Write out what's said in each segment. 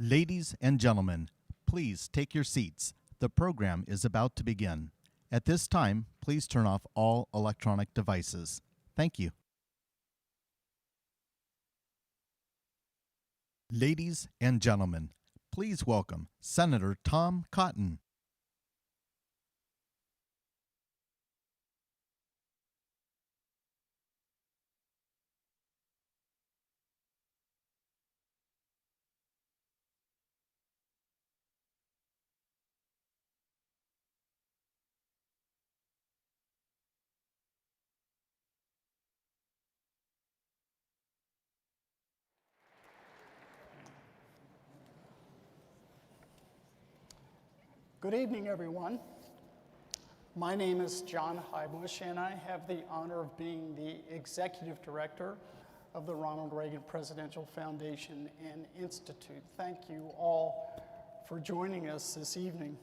Ladies and gentlemen, please take your seats. The program is about to begin. At this time, please turn off all electronic devices. Thank you. Ladies and gentlemen, please welcome Senator Tom Cotton. Good evening, everyone. My name is John Highbush, and I have the honor of being the Executive Director of the Ronald Reagan Presidential Foundation and Institute. Thank you all for joining us this evening.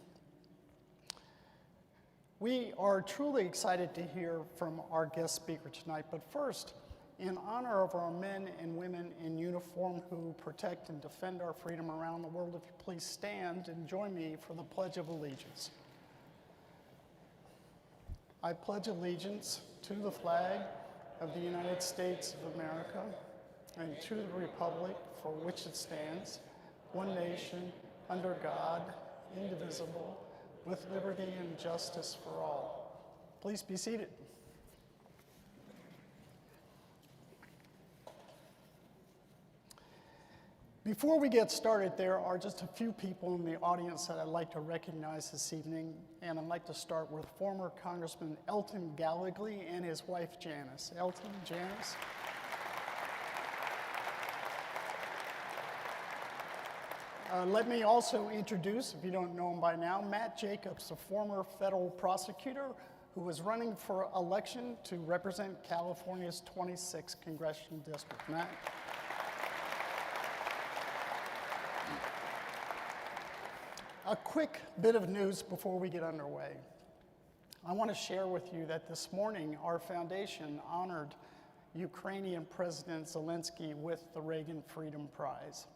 We are truly excited to hear from our guest speaker tonight, but first, in honor of our men and women in uniform who protect and defend our freedom around the world, if you please stand and join me for the Pledge of Allegiance. I pledge allegiance to the flag of the United States of America and to the republic for which it stands, one nation, under God, indivisible, with liberty and justice for all. Please be seated. Before we get started, there are just a few people in the audience that I'd like to recognize this evening, and I'd like to start with former Congressman Elton Gallegly and his wife Janice. Elton, Janice. Let me also introduce, if you don't know him by now, Matt Jacobs, a former federal prosecutor who was running for election to represent California's 26th congressional district. Matt. A quick bit of news before we get underway. I want to share with you that this morning our foundation honored Ukrainian President Zelensky with the Reagan Freedom Prize.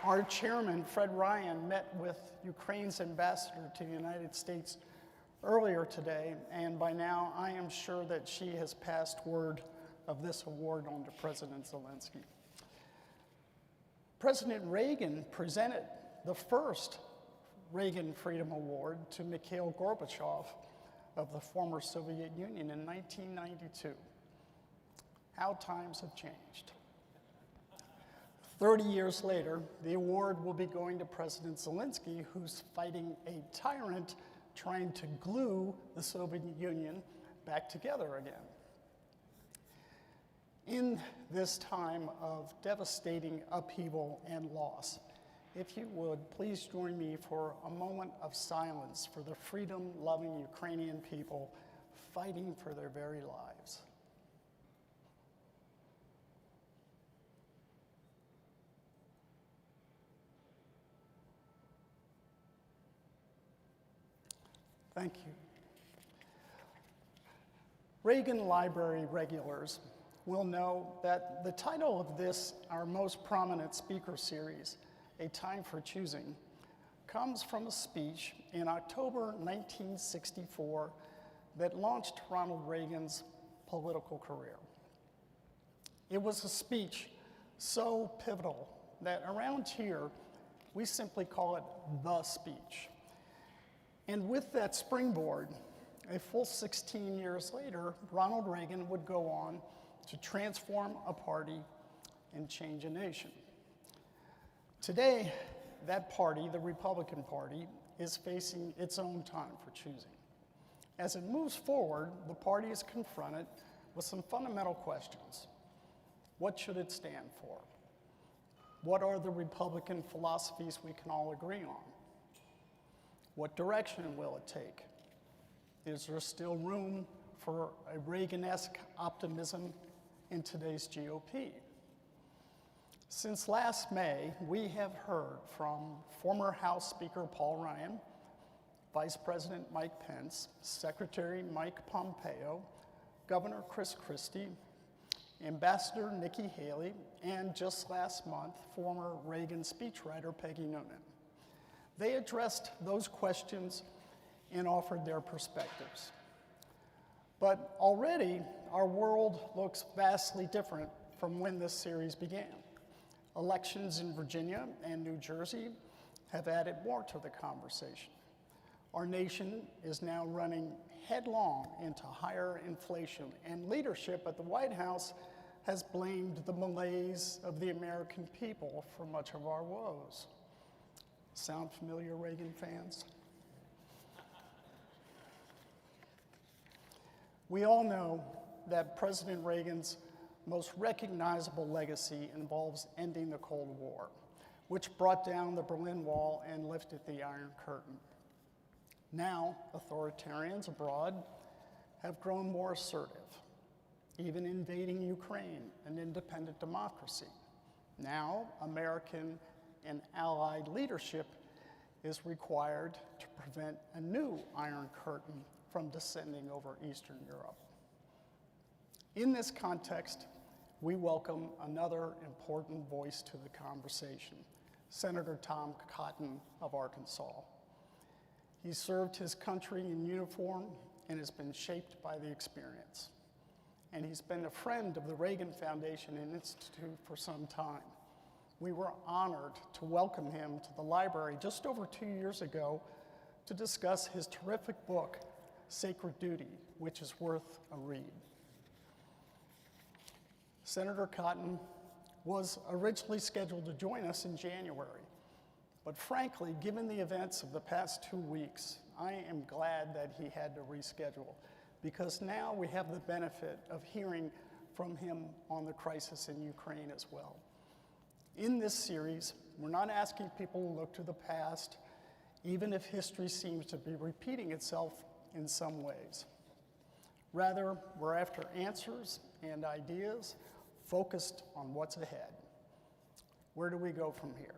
Our chairman, Fred Ryan, met with Ukraine's ambassador to the United States earlier today, and by now I am sure that she has passed word of this award on to President Zelensky. President Reagan presented the first Reagan Freedom Award to Mikhail Gorbachev of the former Soviet Union in 1992. How times have changed. 30 years later, the award will be going to President Zelensky, who's fighting a tyrant trying to glue the Soviet Union back together again. In this time of devastating upheaval and loss, if you would, please join me for a moment of silence for the freedom-loving Ukrainian people fighting for their very lives. Thank you. Reagan Library regulars will know that the title of this, our most prominent speaker series, A Time for Choosing, comes from a speech in October 1964 that launched Ronald Reagan's political career. It was a speech so pivotal that around here, we simply call it the speech. And with that springboard, a full 16 years later, Ronald Reagan would go on to transform a party and change a nation. Today, that party, the Republican Party, is facing its own time for choosing. As it moves forward, the party is confronted with some fundamental questions. What should it stand for? What are the Republican philosophies we can all agree on? What direction will it take? Is there still room for a Reagan-esque optimism in today's GOP? Since last May, we have heard from former House Speaker Paul Ryan, Vice President Mike Pence, Secretary Mike Pompeo, Governor Chris Christie, Ambassador Nikki Haley, and just last month, former Reagan speechwriter Peggy Noonan. They addressed those questions and offered their perspectives. But already, our world looks vastly different from when this series began. Elections in Virginia and New Jersey have added more to the conversation. Our nation is now running headlong into higher inflation, and leadership at the White House has blamed the malaise of the American people for much of our woes. Sound familiar, Reagan fans? We all know that President Reagan's most recognizable legacy involves ending the Cold War, which brought down the Berlin Wall and lifted the Iron Curtain. Now, authoritarians abroad have grown more assertive, even invading Ukraine, an independent democracy. Now, American and allied leadership is required to prevent a new Iron Curtain from descending over Eastern Europe. In this context, we welcome another important voice to the conversation, Senator Tom Cotton of Arkansas. He served his country in uniform and has been shaped by the experience. And he's been a friend of the Reagan Foundation and Institute for some time. We were honored to welcome him to the library just over 2 years ago to discuss his terrific book, Sacred Duty, which is worth a read. Senator Cotton was originally scheduled to join us in January, but frankly, given the events of the past 2 weeks, I am glad that he had to reschedule, because now we have the benefit of hearing from him on the crisis in Ukraine as well. In this series, we're not asking people to look to the past, even if history seems to be repeating itself in some ways. Rather, we're after answers and ideas focused on what's ahead. Where do we go from here?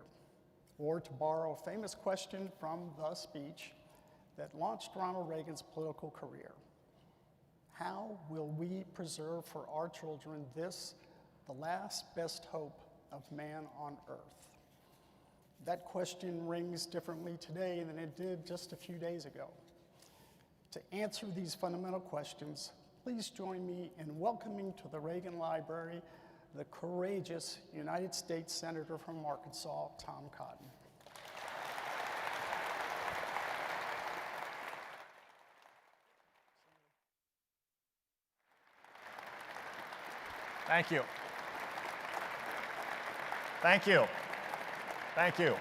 Or to borrow a famous question from the speech that launched Ronald Reagan's political career, how will we preserve for our children this, the last best hope of man on earth? That question rings differently today than it did just a few days ago. To answer these fundamental questions, please join me in welcoming to the Reagan Library the courageous United States Senator from Arkansas, Tom Cotton. Thank you. Thank you. Thank you.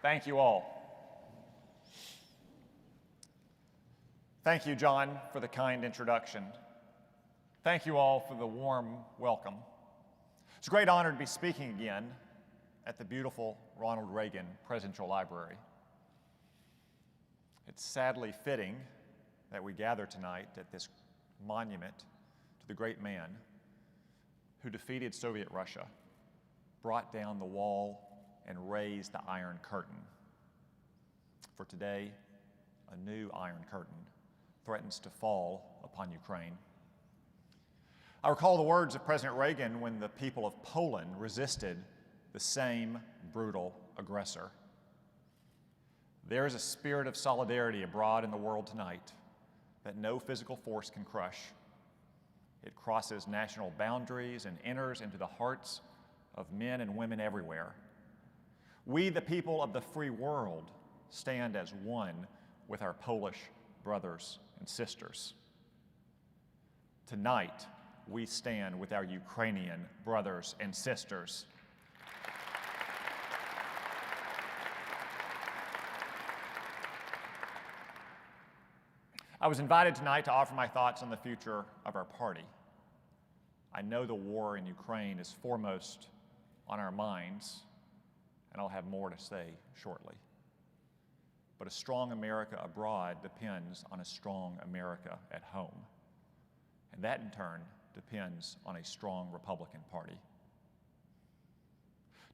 Thank you all. Thank you, John, for the kind introduction. Thank you all for the warm welcome. It's a great honor to be speaking again at the beautiful Ronald Reagan Presidential Library. It's sadly fitting that we gather tonight at this monument to the great man who defeated Soviet Russia, brought down the wall, and raised the Iron Curtain. For today, a new Iron Curtain threatens to fall upon Ukraine. I recall the words of President Reagan when the people of Poland resisted the same brutal aggressor. There is a spirit of solidarity abroad in the world tonight that no physical force can crush. It crosses national boundaries and enters into the hearts of men and women everywhere. We, the people of the free world, stand as one with our Polish brothers and sisters. Tonight, we stand with our Ukrainian brothers and sisters. I was invited tonight to offer my thoughts on the future of our party. I know the war in Ukraine is foremost on our minds, and I'll have more to say shortly. But a strong America abroad depends on a strong America at home. And that, in turn, depends on a strong Republican Party.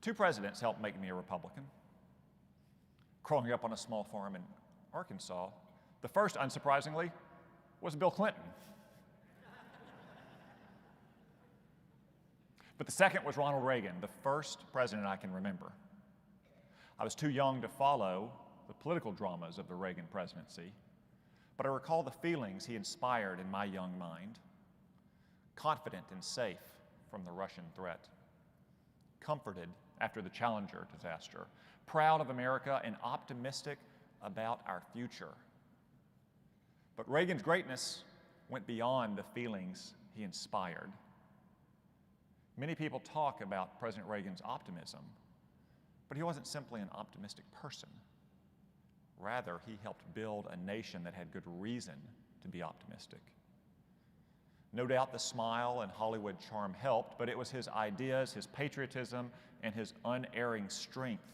2 presidents helped make me a Republican. Growing up on a small farm in Arkansas, the first, unsurprisingly, was Bill Clinton. But the second was Ronald Reagan, the first president I can remember. I was too young to follow the political dramas of the Reagan presidency, but I recall the feelings he inspired in my young mind. Confident and safe from the Russian threat, comforted after the Challenger disaster, proud of America and optimistic about our future. But Reagan's greatness went beyond the feelings he inspired. Many people talk about President Reagan's optimism, but he wasn't simply an optimistic person. Rather, he helped build a nation that had good reason to be optimistic. No doubt the smile and Hollywood charm helped, but it was his ideas, his patriotism, and his unerring strength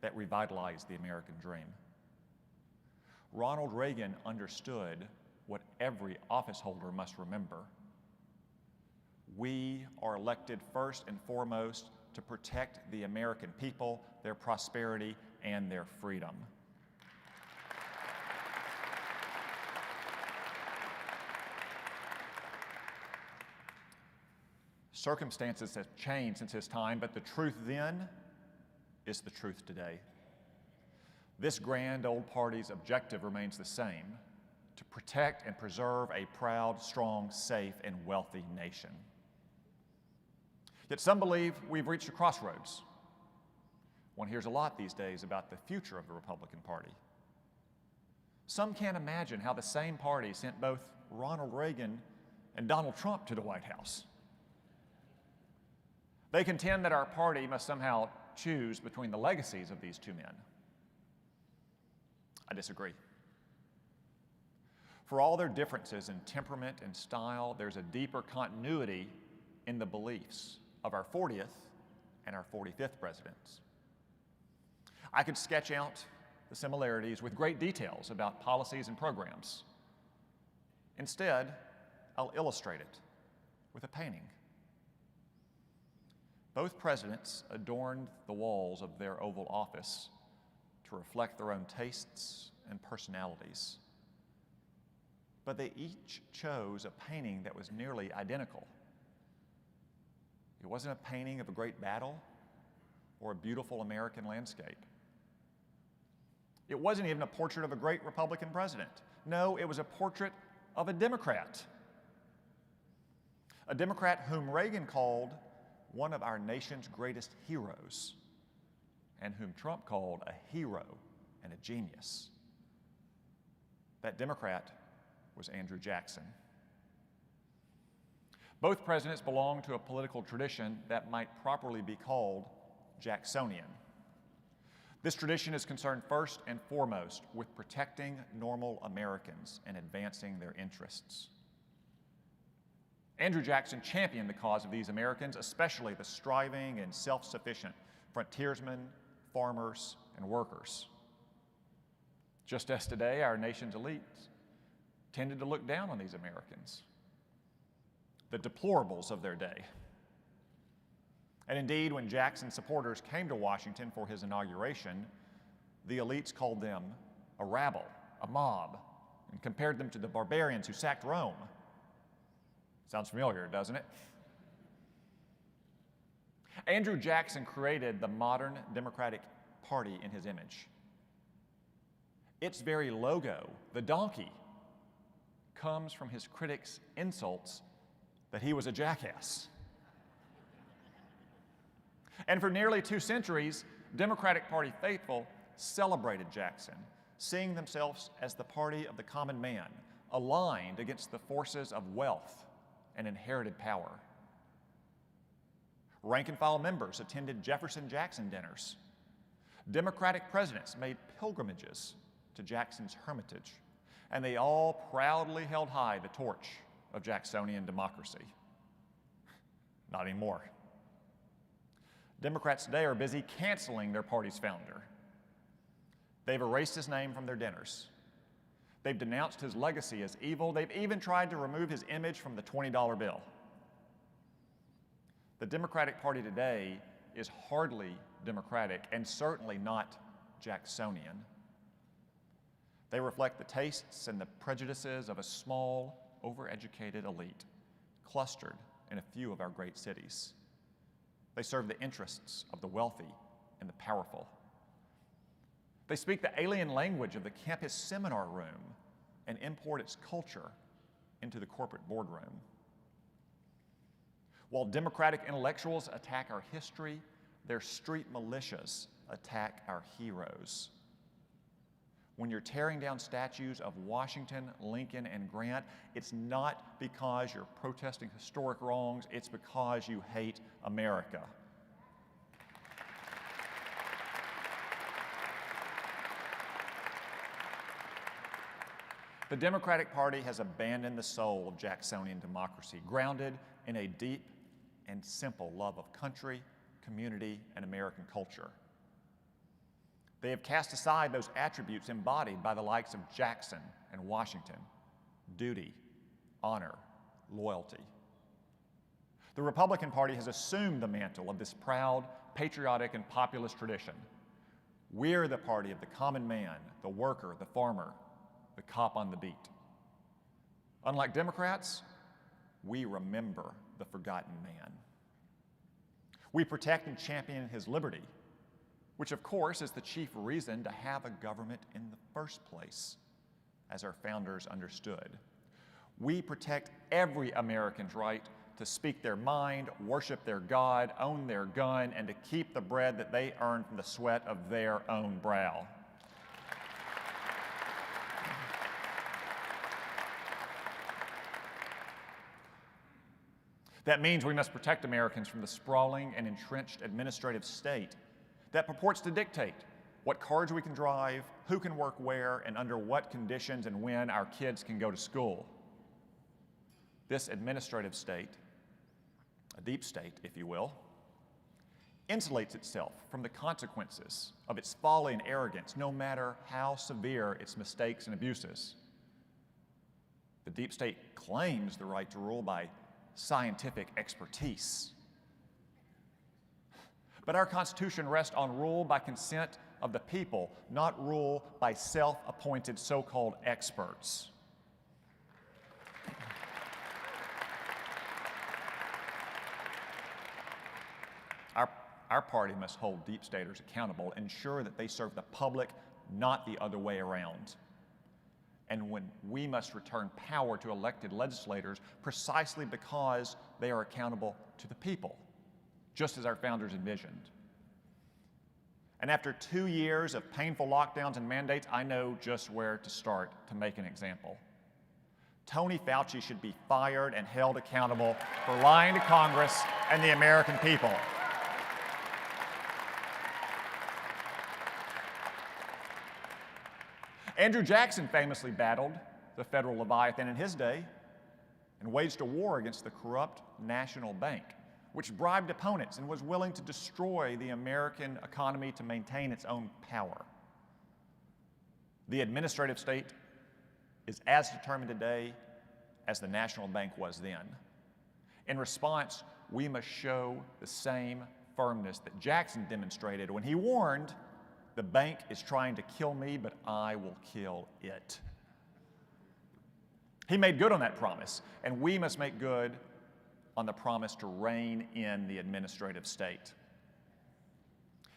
that revitalized the American dream. Ronald Reagan understood what every office holder must remember. We are elected first and foremost to protect the American people, their prosperity, and their freedom. Circumstances have changed since his time, but the truth then is the truth today. This grand old party's objective remains the same: to protect and preserve a proud, strong, safe, and wealthy nation. Yet some believe we've reached a crossroads. One hears a lot these days about the future of the Republican Party. Some can't imagine how the same party sent both Ronald Reagan and Donald Trump to the White House. They contend that our party must somehow choose between the legacies of these two men. I disagree. For all their differences in temperament and style, there's a deeper continuity in the beliefs of our 40th and our 45th presidents. I could sketch out the similarities with great details about policies and programs. Instead, I'll illustrate it with a painting. Both presidents adorned the walls of their Oval Office to reflect their own tastes and personalities. But they each chose a painting that was nearly identical. It wasn't a painting of a great battle or a beautiful American landscape. It wasn't even a portrait of a great Republican president. No, it was a portrait of a Democrat. A Democrat whom Reagan called one of our nation's greatest heroes, and whom Trump called a hero and a genius. That Democrat was Andrew Jackson. Both presidents belonged to a political tradition that might properly be called Jacksonian. This tradition is concerned first and foremost with protecting normal Americans and advancing their interests. Andrew Jackson championed the cause of these Americans, especially the striving and self-sufficient frontiersmen, farmers, and workers. Just as today, our nation's elites tended to look down on these Americans, the deplorables of their day. And indeed, when Jackson's supporters came to Washington for his inauguration, the elites called them a rabble, a mob, and compared them to the barbarians who sacked Rome. Sounds familiar, doesn't it? Andrew Jackson created the modern Democratic Party in his image. Its very logo, the donkey, comes from his critics' insults that he was a jackass. And for nearly 2 centuries, Democratic Party faithful celebrated Jackson, seeing themselves as the party of the common man, aligned against the forces of wealth and inherited power. Rank-and-file members attended Jefferson Jackson dinners. Democratic presidents made pilgrimages to Jackson's hermitage, and they all proudly held high the torch of Jacksonian democracy. Not anymore. Democrats today are busy canceling their party's founder. They've erased his name from their dinners. They've denounced his legacy as evil. They've even tried to remove his image from the $20 bill. The Democratic Party today is hardly democratic and certainly not Jacksonian. They reflect the tastes and the prejudices of a small, overeducated elite clustered in a few of our great cities. They serve the interests of the wealthy and the powerful. They speak the alien language of the campus seminar room and import its culture into the corporate boardroom. While democratic intellectuals attack our history, their street militias attack our heroes. When you're tearing down statues of Washington, Lincoln, and Grant, it's not because you're protesting historic wrongs, it's because you hate America. The Democratic Party has abandoned the soul of Jacksonian democracy, grounded in a deep and simple love of country, community, and American culture. They have cast aside those attributes embodied by the likes of Jackson and Washington: duty, honor, loyalty. The Republican Party has assumed the mantle of this proud, patriotic, and populist tradition. We're the party of the common man, the worker, the farmer, the cop on the beat. Unlike Democrats, we remember the forgotten man. We protect and champion his liberty, which of course is the chief reason to have a government in the first place, as our founders understood. We protect every American's right to speak their mind, worship their God, own their gun, and to keep the bread that they earn from the sweat of their own brow. That means we must protect Americans from the sprawling and entrenched administrative state that purports to dictate what cars we can drive, who can work where, and under what conditions and when our kids can go to school. This administrative state, a deep state, if you will, insulates itself from the consequences of its folly and arrogance, no matter how severe its mistakes and abuses. The deep state claims the right to rule by scientific expertise. But our Constitution rests on rule by consent of the people, not rule by self-appointed so-called experts. Our party must hold deep staters accountable, ensure that they serve the public, not the other way around. And when we must return power to elected legislators precisely because they are accountable to the people, just as our founders envisioned. And after 2 years of painful lockdowns and mandates, I know just where to start to make an example. Tony Fauci should be fired and held accountable for lying to Congress and the American people. Andrew Jackson famously battled the federal Leviathan in his day and waged a war against the corrupt national bank, which bribed opponents and was willing to destroy the American economy to maintain its own power. The administrative state is as determined today as the national bank was then. In response, we must show the same firmness that Jackson demonstrated when he warned, "The bank is trying to kill me, but I will kill it." He made good on that promise, and we must make good on the promise to rein in the administrative state.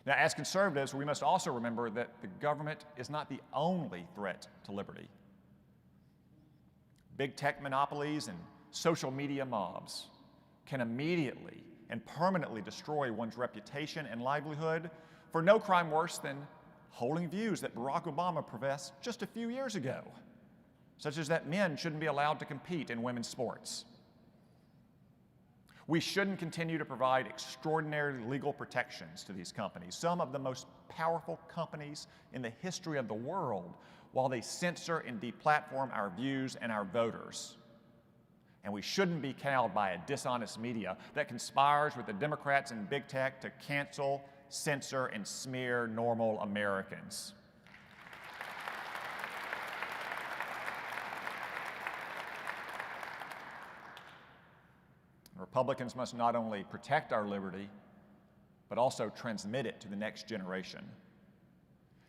Now, as conservatives, we must also remember that the government is not the only threat to liberty. Big tech monopolies and social media mobs can immediately and permanently destroy one's reputation and livelihood for no crime worse than holding views that Barack Obama professed just a few years ago, such as that men shouldn't be allowed to compete in women's sports. We shouldn't continue to provide extraordinary legal protections to these companies, some of the most powerful companies in the history of the world, while they censor and deplatform our views and our voters. And we shouldn't be cowed by a dishonest media that conspires with the Democrats and big tech to cancel, censor, and smear normal Americans. Republicans must not only protect our liberty, but also transmit it to the next generation.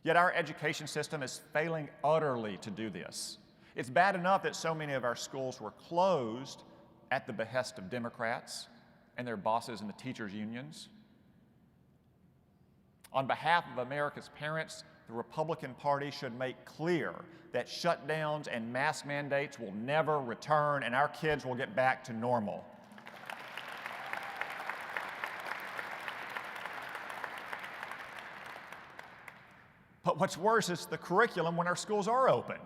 Yet our education system is failing utterly to do this. It's bad enough that so many of our schools were closed at the behest of Democrats and their bosses in the teachers' unions. On behalf of America's parents, the Republican Party should make clear that shutdowns and mask mandates will never return and our kids will get back to normal. But what's worse is the curriculum when our schools are open.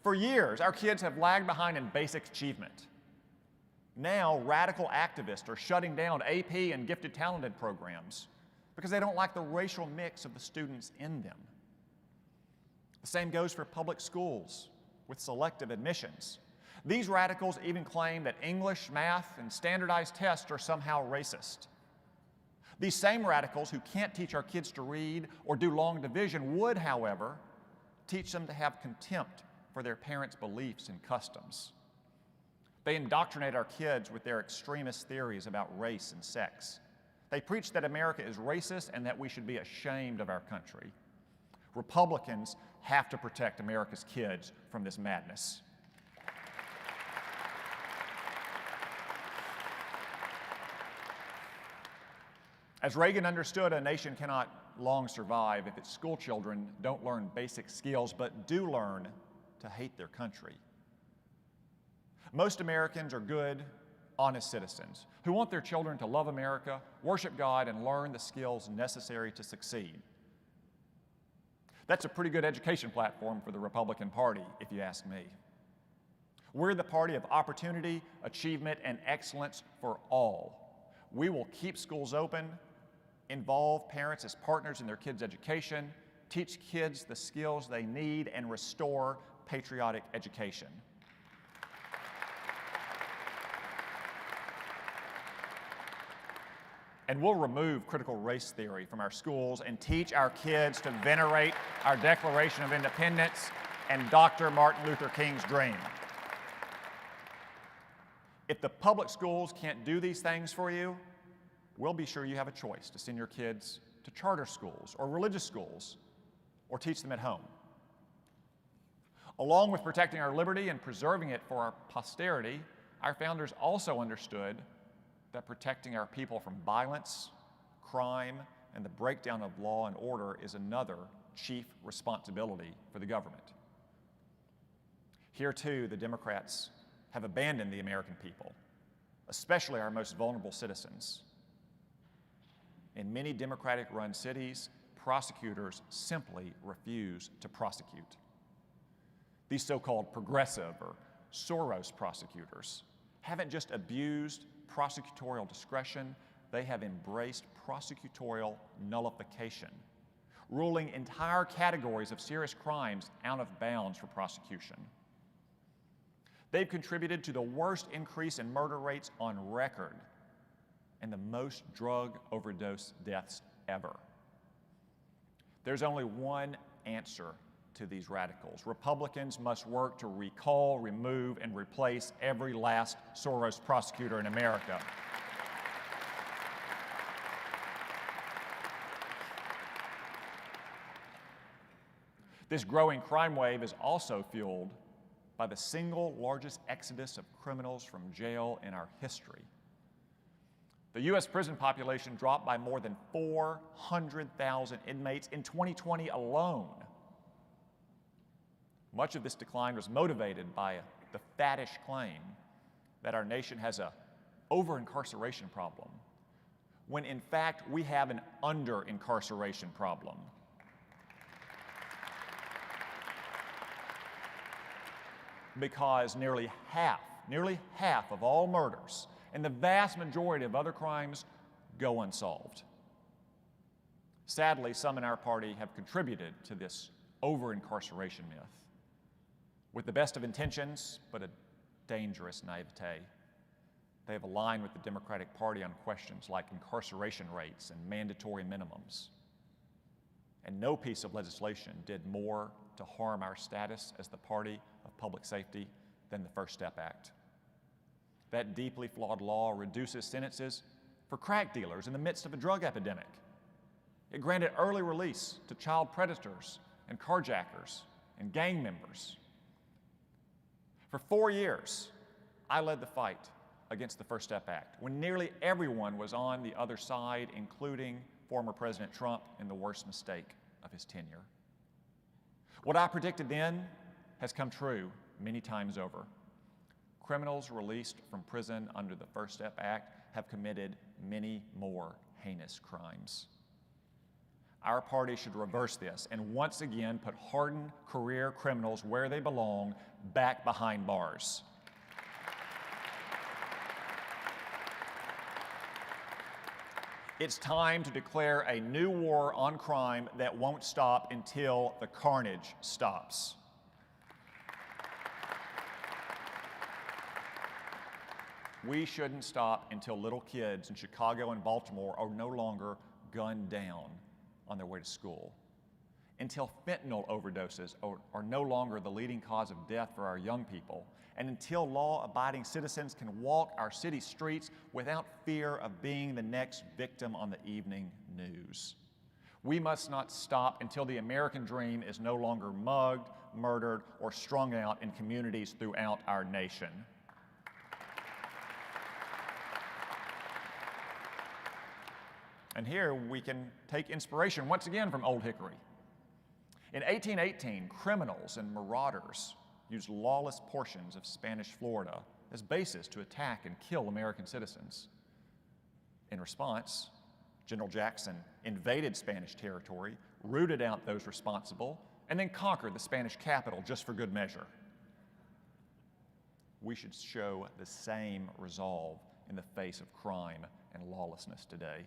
For years, our kids have lagged behind in basic achievement. Now, radical activists are shutting down AP and gifted talented programs because they don't like the racial mix of the students in them. The same goes for public schools with selective admissions. These radicals even claim that English, math, and standardized tests are somehow racist. These same radicals who can't teach our kids to read or do long division would, however, teach them to have contempt for their parents' beliefs and customs. They indoctrinate our kids with their extremist theories about race and sex. They preach that America is racist and that we should be ashamed of our country. Republicans have to protect America's kids from this madness. As Reagan understood, a nation cannot long survive if its school children don't learn basic skills, but do learn to hate their country. Most Americans are good, honest citizens who want their children to love America, worship God, and learn the skills necessary to succeed. That's a pretty good education platform for the Republican Party, if you ask me. We're the party of opportunity, achievement, and excellence for all. We will keep schools open, involve parents as partners in their kids' education, teach kids the skills they need, and restore patriotic education. And we'll remove critical race theory from our schools and teach our kids to venerate our Declaration of Independence and Dr. Martin Luther King's dream. If the public schools can't do these things for you, we'll be sure you have a choice to send your kids to charter schools or religious schools or teach them at home. Along with protecting our liberty and preserving it for our posterity, our founders also understood that protecting our people from violence, crime, and the breakdown of law and order is another chief responsibility for the government. Here, too, the Democrats have abandoned the American people, especially our most vulnerable citizens. In many Democratic-run cities, prosecutors simply refuse to prosecute. These so-called progressive or Soros prosecutors haven't just abused prosecutorial discretion, they have embraced prosecutorial nullification, ruling entire categories of serious crimes out of bounds for prosecution. They've contributed to the worst increase in murder rates on record and the most drug overdose deaths ever. There's only one answer to these radicals. Republicans must work to recall, remove, and replace every last Soros prosecutor in America. This growing crime wave is also fueled by the single largest exodus of criminals from jail in our history. The U.S. prison population dropped by more than 400,000 inmates in 2020 alone. Much of this decline was motivated by the faddish claim that our nation has an over-incarceration problem, when in fact we have an under-incarceration problem. Because nearly half of all murders and the vast majority of other crimes go unsolved. Sadly, some in our party have contributed to this over-incarceration myth with the best of intentions, but a dangerous naivete. They have aligned with the Democratic Party on questions like incarceration rates and mandatory minimums. And no piece of legislation did more to harm our status as the party of public safety than the First Step Act. That deeply flawed law reduces sentences for crack dealers in the midst of a drug epidemic. It granted early release to child predators and carjackers and gang members. For 4 years, I led the fight against the First Step Act when nearly everyone was on the other side, including former President Trump in the worst mistake of his tenure. What I predicted then has come true many times over. Criminals released from prison under the First Step Act have committed many more heinous crimes. Our party should reverse this and once again put hardened career criminals where they belong, back behind bars. It's time to declare a new war on crime that won't stop until the carnage stops. We shouldn't stop until little kids in Chicago and Baltimore are no longer gunned down on their way to school, until fentanyl overdoses are no longer the leading cause of death for our young people, and until law-abiding citizens can walk our city streets without fear of being the next victim on the evening news. We must not stop until the American dream is no longer mugged, murdered, or strung out in communities throughout our nation. And here we can take inspiration once again from Old Hickory. In 1818, criminals and marauders used lawless portions of Spanish Florida as bases to attack and kill American citizens. In response, General Jackson invaded Spanish territory, rooted out those responsible, and then conquered the Spanish capital just for good measure. We should show the same resolve in the face of crime and lawlessness today.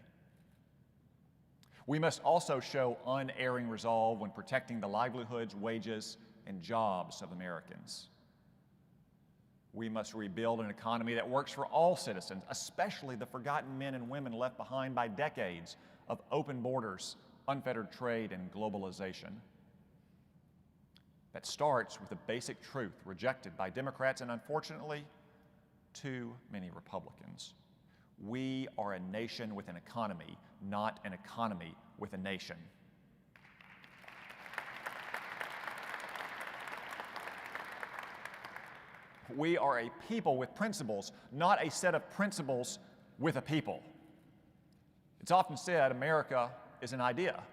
We must also show unerring resolve when protecting the livelihoods, wages, and jobs of Americans. We must rebuild an economy that works for all citizens, especially the forgotten men and women left behind by decades of open borders, unfettered trade, and globalization. That starts with a basic truth rejected by Democrats and, unfortunately, too many Republicans. We are a nation with an economy, not an economy with a nation. We are a people with principles, not a set of principles with a people. It's often said America is an idea,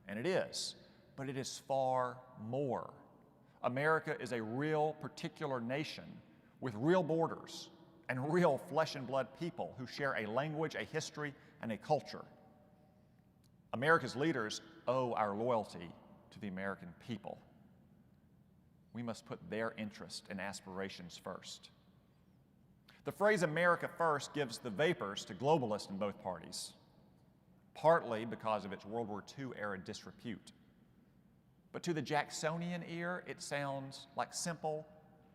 and it is, but it is far more. America is a real particular nation with real borders and real flesh and blood people who share a language, a history, and a culture. America's leaders owe our loyalty to the American people. We must put their interests and aspirations first. The phrase America first gives the vapors to globalists in both parties, partly because of its World War II era disrepute. But to the Jacksonian ear, it sounds like simple,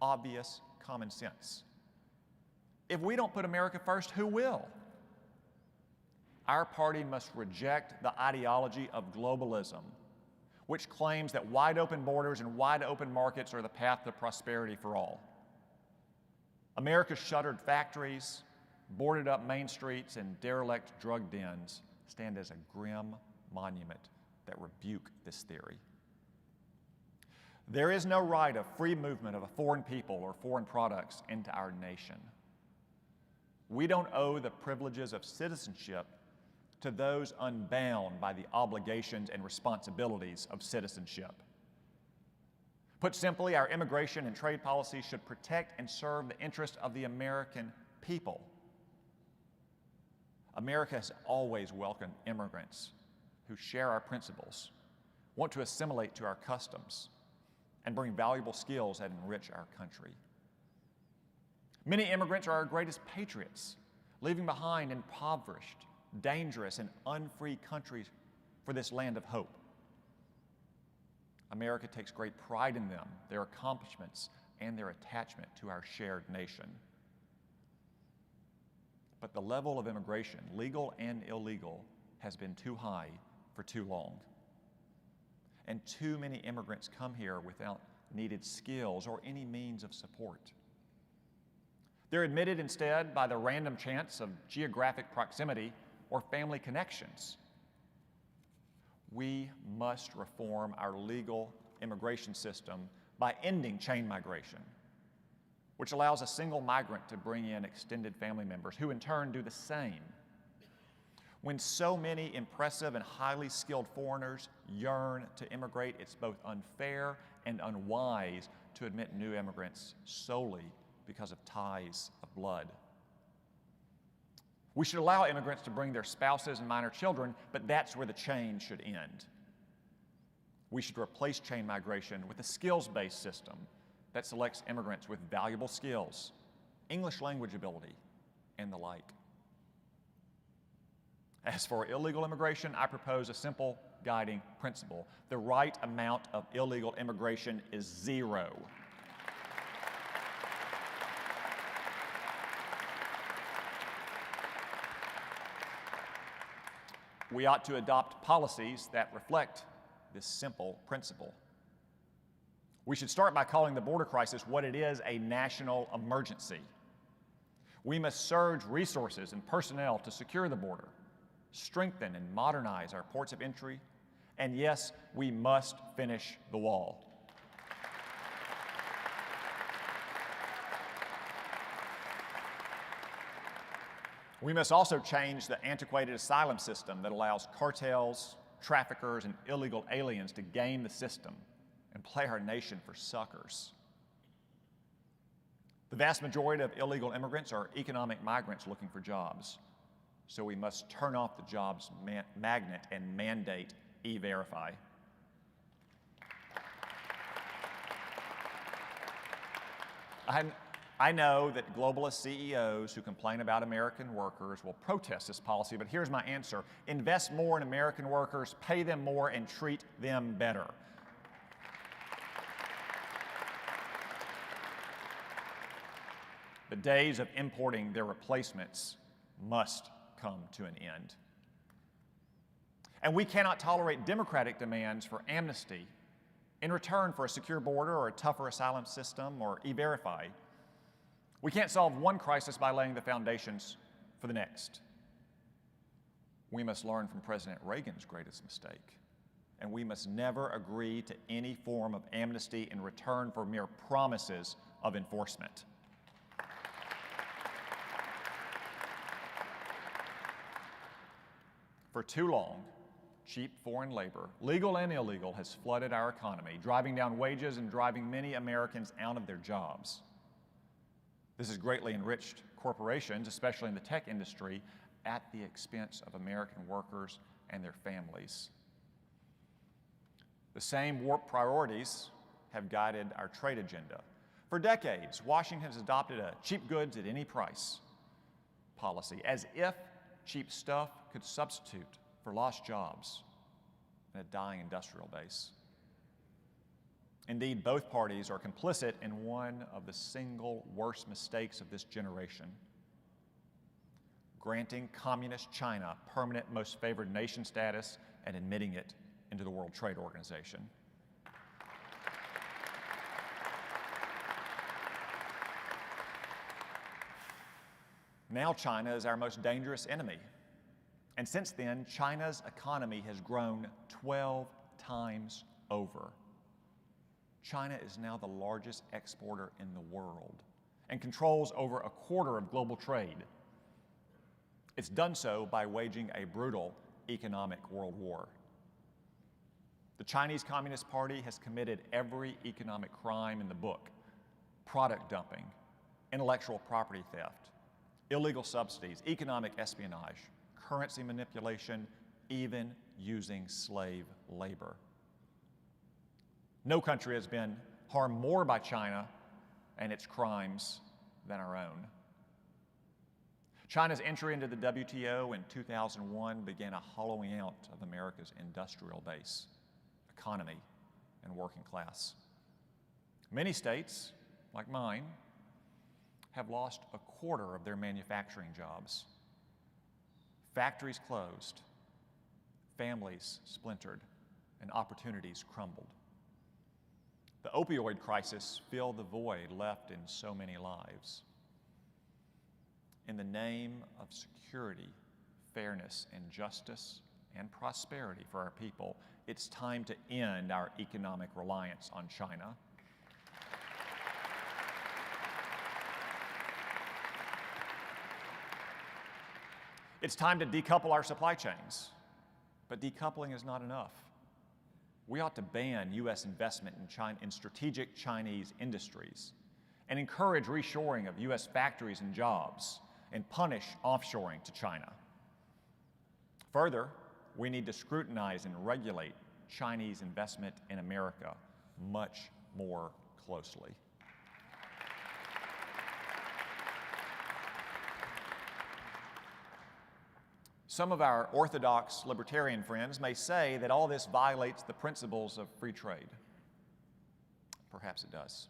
obvious common sense. If we don't put America first, who will? Our party must reject the ideology of globalism, which claims that wide open borders and wide open markets are the path to prosperity for all. America's shuttered factories, boarded up main streets, and derelict drug dens stand as a grim monument that rebuke this theory. There is no right of free movement of a foreign people or foreign products into our nation. We don't owe the privileges of citizenship to those unbound by the obligations and responsibilities of citizenship. Put simply, our immigration and trade policies should protect and serve the interests of the American people. America has always welcomed immigrants who share our principles, want to assimilate to our customs, and bring valuable skills that enrich our country. Many immigrants are our greatest patriots, leaving behind impoverished, dangerous, and unfree countries for this land of hope. America takes great pride in them, their accomplishments, and their attachment to our shared nation. But the level of immigration, legal and illegal, has been too high for too long. And too many immigrants come here without needed skills or any means of support. They're admitted instead by the random chance of geographic proximity or family connections. we must reform our legal immigration system by ending chain migration, which allows a single migrant to bring in extended family members who in turn do the same. When so many impressive and highly skilled foreigners yearn to immigrate, it's both unfair and unwise to admit new immigrants solely because of ties of blood. We should allow immigrants to bring their spouses and minor children, but that's where the change should end. We should replace chain migration with a skills-based system that selects immigrants with valuable skills, English language ability, and the like. As for illegal immigration, I propose a simple guiding principle. The right amount of illegal immigration is 0. We ought to adopt policies that reflect this simple principle. We should start by calling the border crisis what it is, a national emergency. We must surge resources and personnel to secure the border, strengthen and modernize our ports of entry, and yes, we must finish the wall. We must also change the antiquated asylum system that allows cartels, traffickers, and illegal aliens to game the system and play our nation for suckers. The vast majority of illegal immigrants are economic migrants looking for jobs, so we must turn off the jobs magnet and mandate E-Verify. I know that globalist CEOs who complain about American workers will protest this policy, but here's my answer. Invest more in American workers, pay them more, and treat them better. The days of importing their replacements must come to an end. And we cannot tolerate democratic demands for amnesty in return for a secure border or a tougher asylum system or E-Verify. We can't solve one crisis by laying the foundations for the next. We must learn from President Reagan's greatest mistake, and we must never agree to any form of amnesty in return for mere promises of enforcement. For too long, cheap foreign labor, legal and illegal, has flooded our economy, driving down wages and driving many Americans out of their jobs. This has greatly enriched corporations, especially in the tech industry, at the expense of American workers and their families. The same warped priorities have guided our trade agenda. For decades, Washington has adopted a cheap goods at any price policy, as if cheap stuff could substitute for lost jobs and a dying industrial base. Indeed, both parties are complicit in one of the single worst mistakes of this generation: granting communist China permanent most favored nation status and admitting it into the World Trade Organization. Now China is our most dangerous enemy. And since then, China's economy has grown 12 times over. China is now the largest exporter in the world and controls over a quarter of global trade. It's done so by waging a brutal economic world war. The Chinese Communist Party has committed every economic crime in the book: product dumping, intellectual property theft, illegal subsidies, economic espionage, currency manipulation, even using slave labor. No country has been harmed more by China and its crimes than our own. China's entry into the WTO in 2001 began a hollowing out of America's industrial base, economy, and working class. Many states, like mine, have lost a quarter of their manufacturing jobs. Factories closed, families splintered, and opportunities crumbled. The opioid crisis filled the void left in so many lives. In the name of security, fairness, and justice, and prosperity for our people, it's time to end our economic reliance on China. It's time to decouple our supply chains, but decoupling is not enough. We ought to ban U.S. investment in strategic Chinese industries and encourage reshoring of U.S. factories and jobs and punish offshoring to China. Further, we need to scrutinize and regulate Chinese investment in America much more closely. Some of our orthodox libertarian friends may say that all this violates the principles of free trade. Perhaps it does.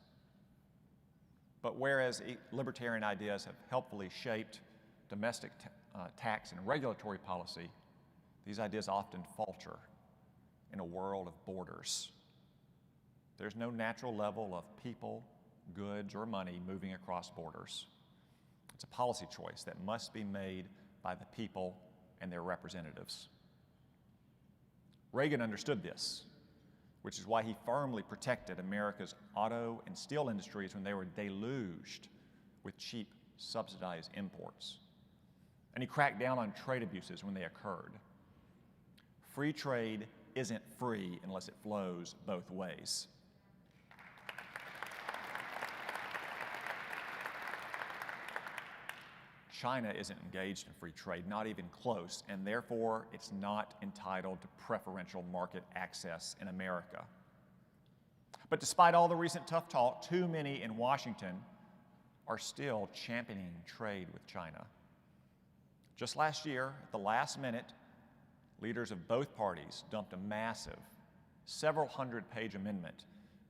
But whereas libertarian ideas have helpfully shaped domestic tax and regulatory policy, these ideas often falter in a world of borders. There's no natural level of people, goods, or money moving across borders. It's a policy choice that must be made by the people and their representatives. Reagan understood this, which is why he firmly protected America's auto and steel industries when they were deluged with cheap, subsidized imports. And he cracked down on trade abuses when they occurred. Free trade isn't free unless it flows both ways. China isn't engaged in free trade, not even close, and therefore it's not entitled to preferential market access in America. But despite all the recent tough talk, too many in Washington are still championing trade with China. Just last year, at the last minute, leaders of both parties dumped a massive, several hundred-page amendment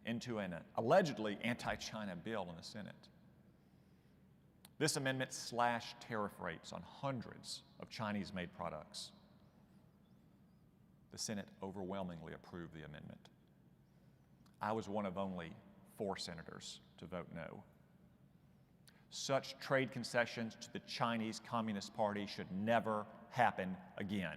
into an allegedly anti-China bill in the Senate. This amendment slashed tariff rates on hundreds of Chinese-made products. The Senate overwhelmingly approved the amendment. I was one of only 4 senators to vote no. Such trade concessions to the Chinese Communist Party should never happen again.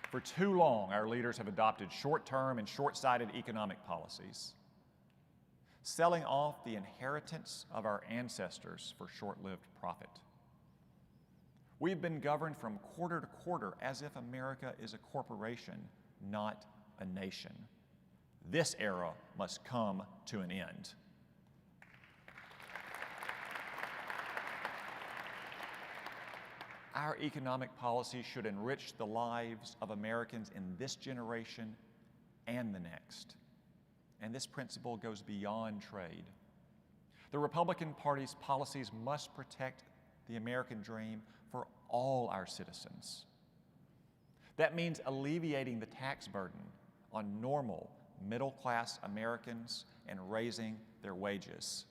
For too long, our leaders have adopted short-term and short-sighted economic policies, selling off the inheritance of our ancestors for short-lived profit. We've been governed from quarter to quarter as if America is a corporation, not a nation. This era must come to an end. Our economic policy should enrich the lives of Americans in this generation and the next. And this principle goes beyond trade. The Republican Party's policies must protect the American dream for all our citizens. That means alleviating the tax burden on normal middle-class Americans and raising their wages.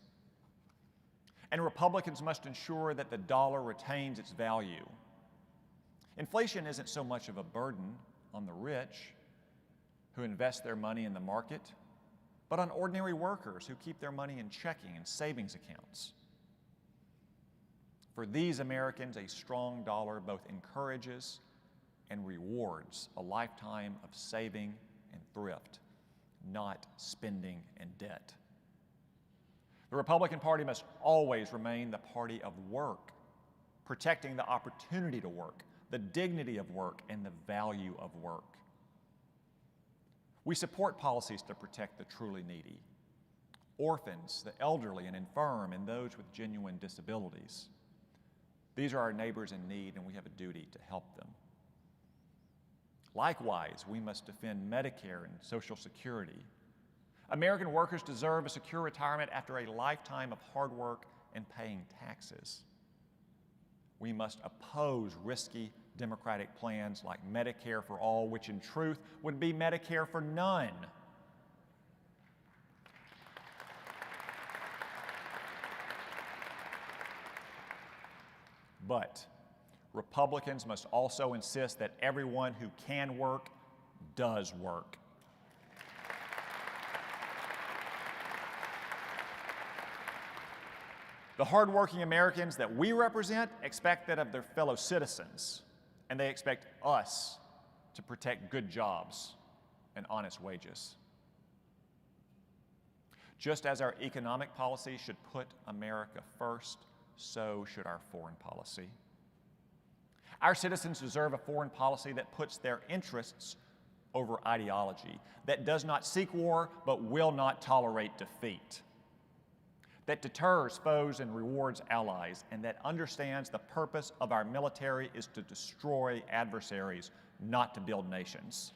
And Republicans must ensure that the dollar retains its value. Inflation isn't so much of a burden on the rich who invest their money in the market, but on ordinary workers who keep their money in checking and savings accounts. For these Americans, a strong dollar both encourages and rewards a lifetime of saving and thrift, not spending and debt. The Republican Party must always remain the party of work, protecting the opportunity to work, the dignity of work, and the value of work. We support policies to protect the truly needy, orphans, the elderly and infirm, and those with genuine disabilities. These are our neighbors in need, and we have a duty to help them. Likewise, we must defend Medicare and Social Security. American workers deserve a secure retirement after a lifetime of hard work and paying taxes. We must oppose risky Democratic plans like Medicare for all, which in truth would be Medicare for none. But Republicans must also insist that everyone who can work does work. The hardworking Americans that we represent expect that of their fellow citizens, and they expect us to protect good jobs and honest wages. Just as our economic policy should put America first, so should our foreign policy. Our citizens deserve a foreign policy that puts their interests over ideology, that does not seek war but will not tolerate defeat, that deters foes and rewards allies, and that understands the purpose of our military is to destroy adversaries, not to build nations.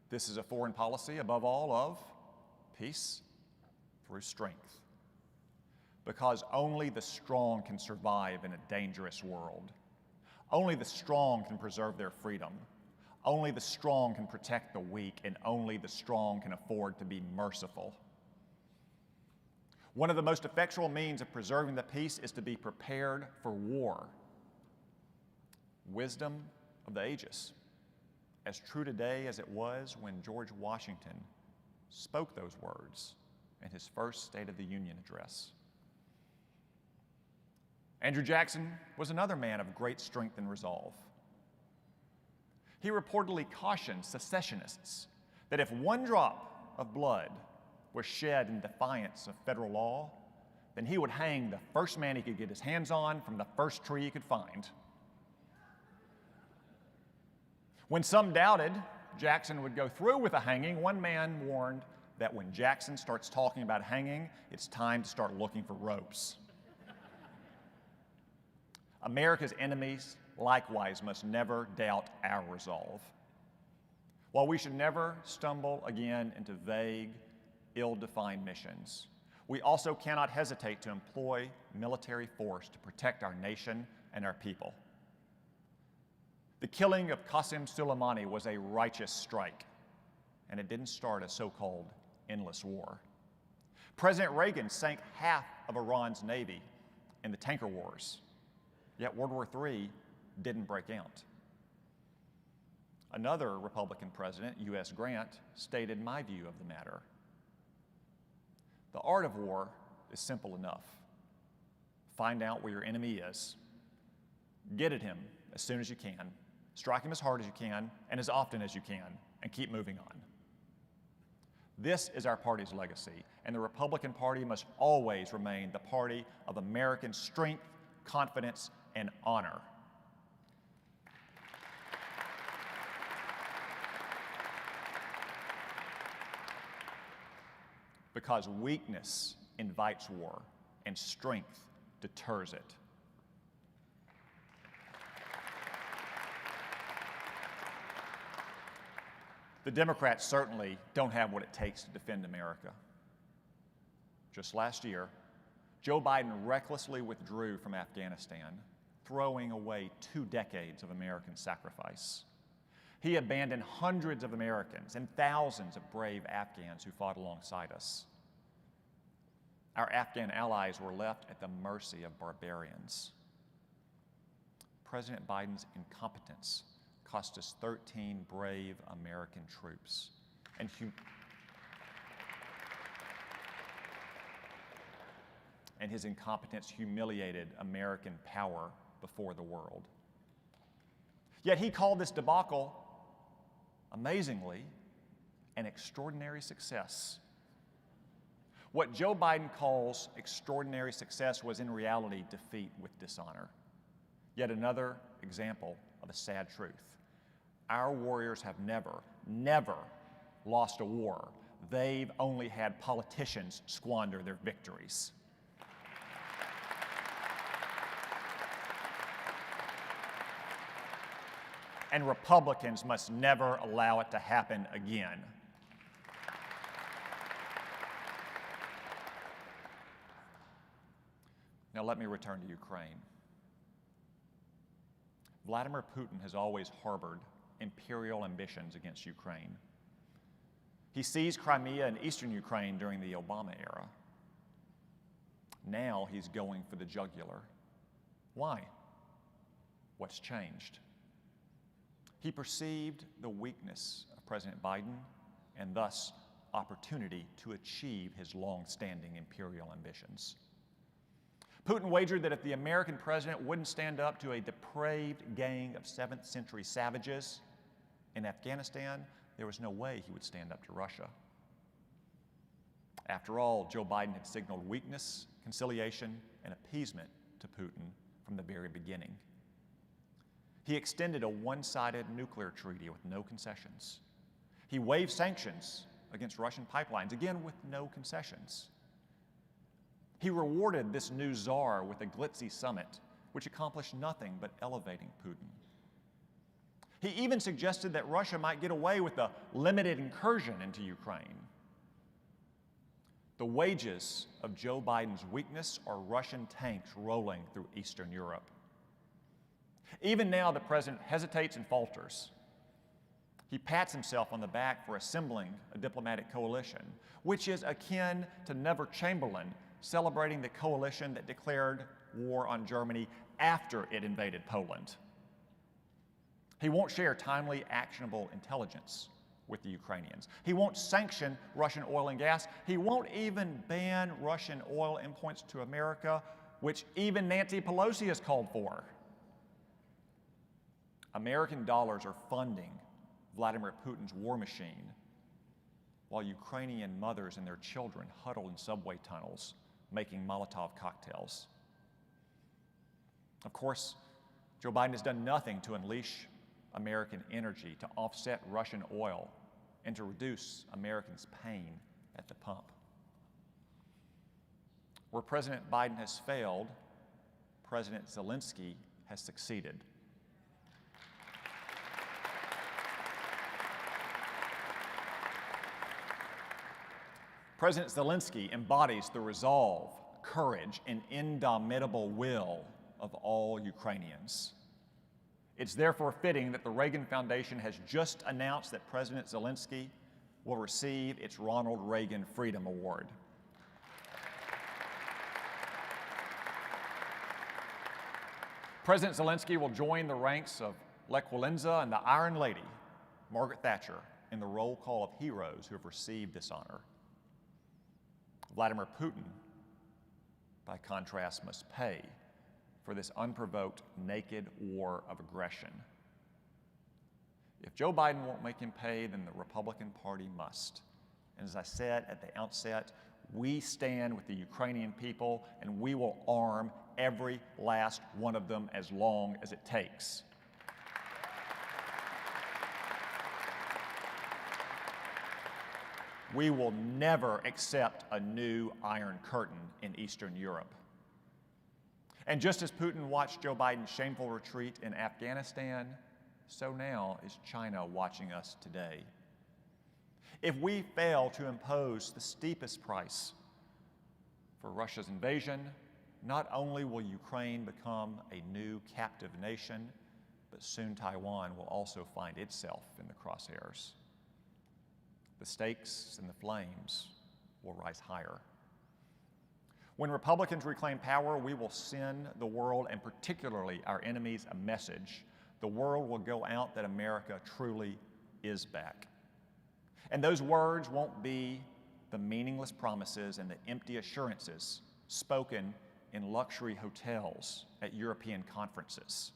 This is a foreign policy, above all, of peace through strength. Because only the strong can survive in a dangerous world. Only the strong can preserve their freedom. Only the strong can protect the weak, and only the strong can afford to be merciful. One of the most effectual means of preserving the peace is to be prepared for war. Wisdom of the ages, as true today as it was when George Washington spoke those words in his first State of the Union address. Andrew Jackson was another man of great strength and resolve. He reportedly cautioned secessionists that if one drop of blood was shed in defiance of federal law, then he would hang the first man he could get his hands on from the first tree he could find. When some doubted Jackson would go through with a hanging, one man warned that when Jackson starts talking about hanging, it's time to start looking for ropes. America's enemies, likewise, must never doubt our resolve. While we should never stumble again into vague, ill-defined missions, we also cannot hesitate to employ military force to protect our nation and our people. The killing of Qasem Soleimani was a righteous strike, and it didn't start a so-called endless war. President Reagan sank half of Iran's navy in the tanker wars, yet World War III didn't break out. Another Republican president, U.S. Grant, stated my view of the matter. The art of war is simple enough. Find out where your enemy is. Get at him as soon as you can. Strike him as hard as you can and as often as you can, and keep moving on. This is our party's legacy, and the Republican Party must always remain the party of American strength, confidence, and honor. Because weakness invites war, and strength deters it. The Democrats certainly don't have what it takes to defend America. Just last year, Joe Biden recklessly withdrew from Afghanistan, throwing away 2 decades of American sacrifice. He abandoned hundreds of Americans and thousands of brave Afghans who fought alongside us. Our Afghan allies were left at the mercy of barbarians. President Biden's incompetence cost us 13 brave American troops, and his incompetence humiliated American power before the world. Yet he called this debacle, amazingly, an extraordinary success. What Joe Biden calls extraordinary success was in reality defeat with dishonor. Yet another example of a sad truth. Our warriors have never lost a war. They've only had politicians squander their victories. And Republicans must never allow it to happen again. Now let me return to Ukraine. Vladimir Putin has always harbored imperial ambitions against Ukraine. He seized Crimea and eastern Ukraine during the Obama era. Now he's going for the jugular. Why? What's changed? He perceived the weakness of President Biden and thus opportunity to achieve his long-standing imperial ambitions. Putin wagered that if the American president wouldn't stand up to a depraved gang of 7th century savages in Afghanistan, there was no way he would stand up to Russia. After all, Joe Biden had signaled weakness, conciliation, and appeasement to Putin from the very beginning. He extended a one-sided nuclear treaty with no concessions. He waived sanctions against Russian pipelines, again with no concessions. He rewarded this new czar with a glitzy summit, which accomplished nothing but elevating Putin. He even suggested that Russia might get away with a limited incursion into Ukraine. The wages of Joe Biden's weakness are Russian tanks rolling through Eastern Europe. Even now, the president hesitates and falters. He pats himself on the back for assembling a diplomatic coalition, which is akin to Neville Chamberlain celebrating the coalition that declared war on Germany after it invaded Poland. He won't share timely, actionable intelligence with the Ukrainians. He won't sanction Russian oil and gas. He won't even ban Russian oil imports to America, which even Nancy Pelosi has called for. American dollars are funding Vladimir Putin's war machine, while Ukrainian mothers and their children huddle in subway tunnels making Molotov cocktails. Of course, Joe Biden has done nothing to unleash American energy, to offset Russian oil, and to reduce Americans' pain at the pump. Where President Biden has failed, President Zelensky has succeeded. President Zelensky embodies the resolve, courage, and indomitable will of all Ukrainians. It's therefore fitting that the Reagan Foundation has just announced that President Zelensky will receive its Ronald Reagan Freedom Award. President Zelensky will join the ranks of Lech Walesa and the Iron Lady, Margaret Thatcher, in the roll call of heroes who have received this honor. Vladimir Putin, by contrast, must pay for this unprovoked, naked war of aggression. If Joe Biden won't make him pay, then the Republican Party must. And as I said at the outset, we stand with the Ukrainian people, and we will arm every last one of them as long as it takes. We will never accept a new Iron Curtain in Eastern Europe. And just as Putin watched Joe Biden's shameful retreat in Afghanistan, so now is China watching us today. If we fail to impose the steepest price for Russia's invasion, not only will Ukraine become a new captive nation, but soon Taiwan will also find itself in the crosshairs. The stakes and the flames will rise higher. When Republicans reclaim power, we will send the world, and particularly our enemies, a message. The world will go out that America truly is back. And those words won't be the meaningless promises and the empty assurances spoken in luxury hotels at European conferences.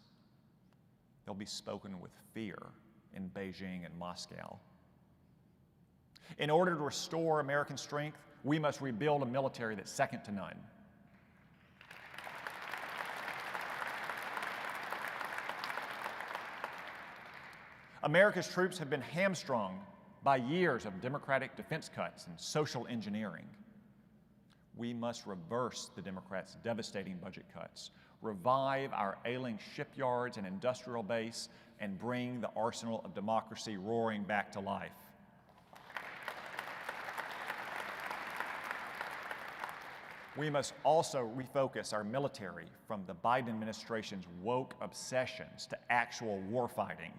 They'll be spoken with fear in Beijing and Moscow. In order to restore American strength, we must rebuild a military that's second to none. America's troops have been hamstrung by years of Democratic defense cuts and social engineering. We must reverse the Democrats' devastating budget cuts, revive our ailing shipyards and industrial base, and bring the arsenal of democracy roaring back to life. We must also refocus our military from the Biden administration's woke obsessions to actual warfighting.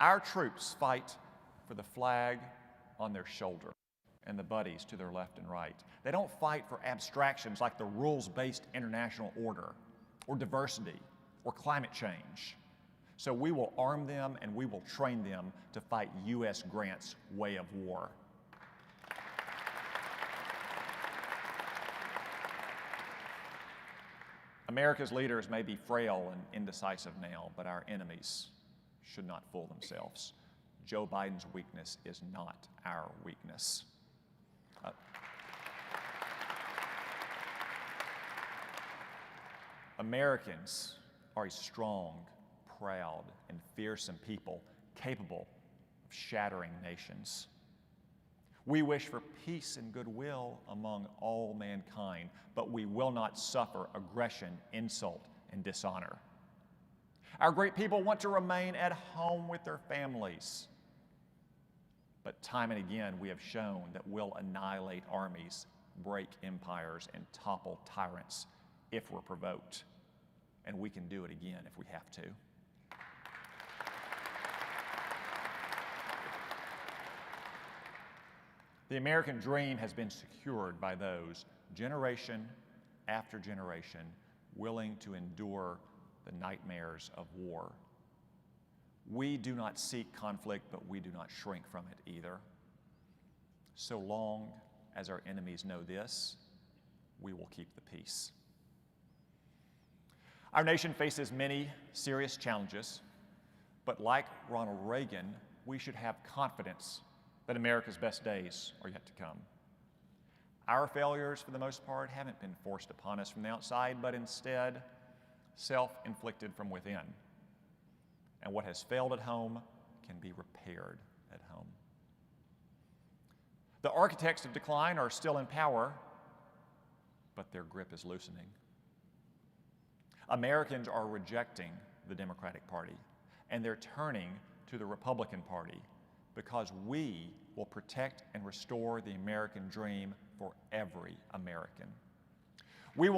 Our troops fight for the flag on their shoulder and the buddies to their left and right. They don't fight for abstractions like the rules-based international order or diversity or climate change. So we will arm them and we will train them to fight U.S. Grant's way of war. America's leaders may be frail and indecisive now, but our enemies should not fool themselves. Joe Biden's weakness is not our weakness. Americans are a strong, proud, and fearsome people capable of shattering nations. We wish for peace and goodwill among all mankind, but we will not suffer aggression, insult, and dishonor. Our great people want to remain at home with their families. But time and again, we have shown that we'll annihilate armies, break empires, and topple tyrants if we're provoked. And we can do it again if we have to. The American dream has been secured by those, generation after generation, willing to endure the nightmares of war. We do not seek conflict, but we do not shrink from it either. So long as our enemies know this, we will keep the peace. Our nation faces many serious challenges, but like Ronald Reagan, we should have confidence that America's best days are yet to come. Our failures, for the most part, haven't been forced upon us from the outside, but instead self-inflicted from within. And what has failed at home can be repaired at home. The architects of decline are still in power, but their grip is loosening. Americans are rejecting the Democratic Party, and they're turning to the Republican Party because we will protect and restore the American dream for every American. We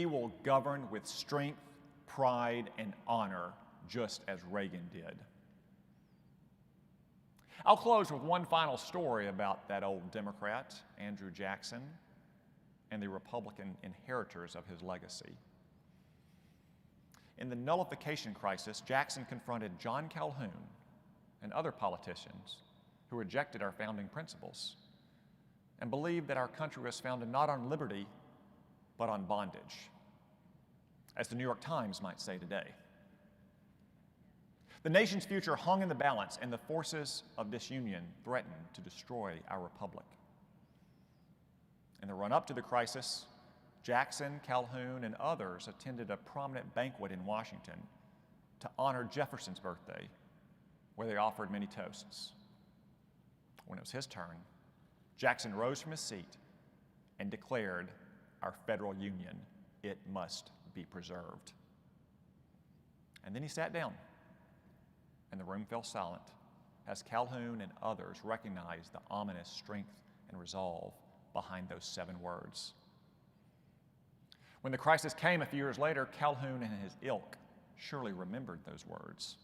will govern with strength, pride, and honor, just as Reagan did. I'll close with one final story about that old Democrat, Andrew Jackson, and the Republican inheritors of his legacy. In the nullification crisis, Jackson confronted John Calhoun and other politicians who rejected our founding principles and believed that our country was founded not on liberty, but on bondage, as the New York Times might say today. The nation's future hung in the balance, and the forces of disunion threatened to destroy our republic. In the run-up to the crisis, Jackson, Calhoun, and others attended a prominent banquet in Washington to honor Jefferson's birthday, where they offered many toasts. When it was his turn, Jackson rose from his seat and declared, "Our federal union, it must be preserved." And then he sat down, and the room fell silent as Calhoun and others recognized the ominous strength and resolve behind those 7 words. When the crisis came a few years later, Calhoun and his ilk surely remembered those words.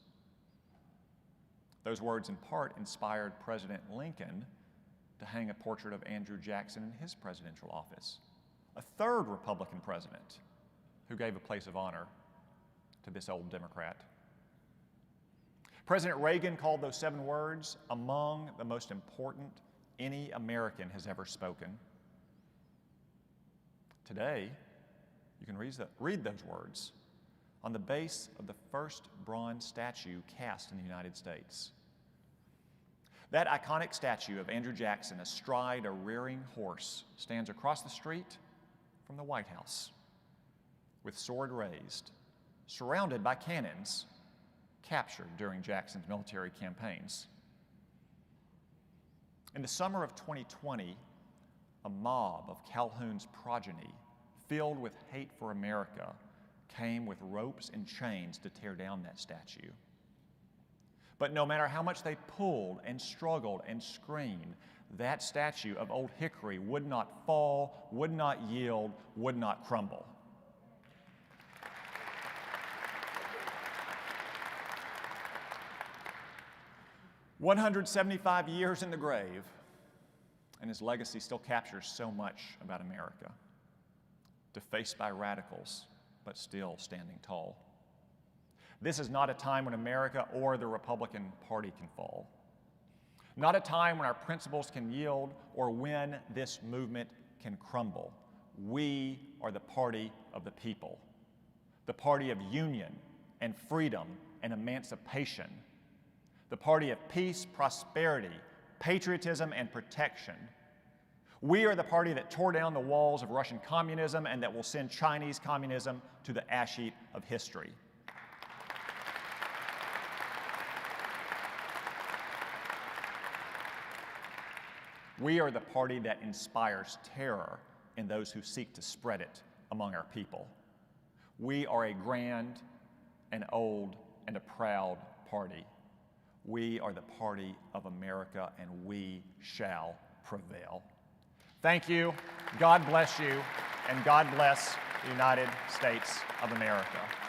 Those words in part inspired President Lincoln to hang a portrait of Andrew Jackson in his presidential office, a third Republican president who gave a place of honor to this old Democrat. President Reagan called those 7 words among the most important any American has ever spoken. Today, you can read those words on the base of the first bronze statue cast in the United States. That iconic statue of Andrew Jackson astride a rearing horse stands across the street from the White House, with sword raised, surrounded by cannons captured during Jackson's military campaigns. In the summer of 2020, a mob of Calhoun's progeny, filled with hate for America, came with ropes and chains to tear down that statue. But no matter how much they pulled and struggled and screamed, that statue of Old Hickory would not fall, would not yield, would not crumble. "175 years in the grave, And his legacy still captures so much about America. Defaced by radicals, but still standing tall. This is not a time when America or the Republican Party can fall. Not a time when our principles can yield or when this movement can crumble. We are the party of the people, the party of union and freedom and emancipation, the party of peace, prosperity, patriotism, and protection. We are the party that tore down the walls of Russian communism and that will send Chinese communism to the ash heap of history. We are the party that inspires terror in those who seek to spread it among our people. We are a grand, an old, and a proud party. We are the party of America, and we shall prevail. Thank you, God bless you, and God bless the United States of America.